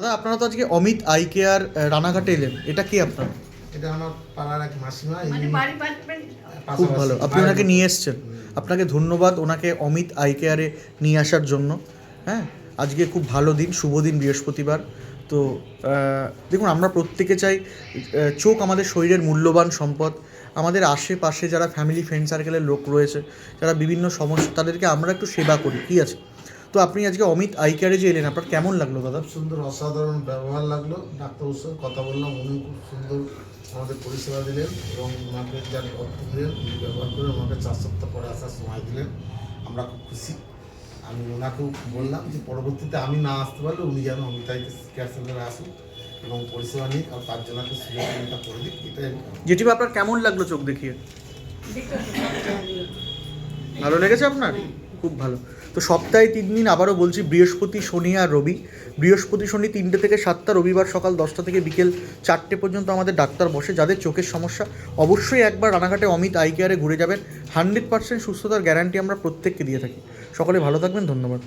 দাদা আপনারা তো আজকে অমিত আই কেয়ার রানাঘাটে এলেন, এটা কি আপনার? এটা আমার পাড়ার এক মাসিমা। খুব ভালো, আপনি ওনাকে নিয়ে এসছেন, আপনাকে ধন্যবাদ ওনাকে অমিত আই কেয়ারে নিয়ে আসার জন্য। হ্যাঁ, আজকে খুব ভালো দিন, শুভ দিন, বৃহস্পতিবার। তো দেখুন, আমরা প্রত্যেকে চাই চোখ আমাদের শরীরের মূল্যবান সম্পদ। আমাদের আশেপাশে যারা ফ্যামিলি ফ্রেন্ড সার্কেলের লোক রয়েছে, যারা বিভিন্ন সমস্যা, তাদেরকে আমরা একটু সেবা করি, ঠিক আছে? তো আপনি আজকে অমিত আই কেয়ারে যে এলেন, আপনার কেমন লাগলো দাদা? খুব সুন্দর, অসাধারণ ব্যবহার লাগলো। ডাক্তারবাবুর সঙ্গে কথা বললাম, উনি খুব সুন্দর আমাদের পরিষেবা দিলেন এবং ওনাকে যার অর্থ দিলেন, উনি ব্যবহার করে ওনাকে 4 সপ্তাহ পরে আসার সময় দিলেন। আমরা খুব খুশি। আমি ওনাকেও বললাম যে পরবর্তীতে আমি না আসতে পারলে উনি যেন অমিত আই কেয়ার সেন্টারে আসুন এবং পরিষেবা নিক, আর তার জন্য একটা সুযোগ সুবিধা করে দিক, এটাই। যেটিবা আপনার কেমন লাগলো চোখ দেখিয়ে? ভালো লেগেছে আপনার? খুব ভালো। তো সপ্তাহে 3 দিন, আবারও বলছি, বৃহস্পতি, শনি আর রবি। বৃহস্পতি শনি 3টে থেকে 7টা, রবিবার সকাল 10টা থেকে বিকেল 4টে পর্যন্ত আমাদের ডাক্তার বসে। যাদের চোখের সমস্যা, অবশ্যই একবার রানাঘাটে অমিত আই কেয়ারে ঘুরে যাবেন। 100% সুস্থতার গ্যারান্টি আমরা প্রত্যেককে দিয়ে থাকি। সকলে ভালো থাকবেন, ধন্যবাদ।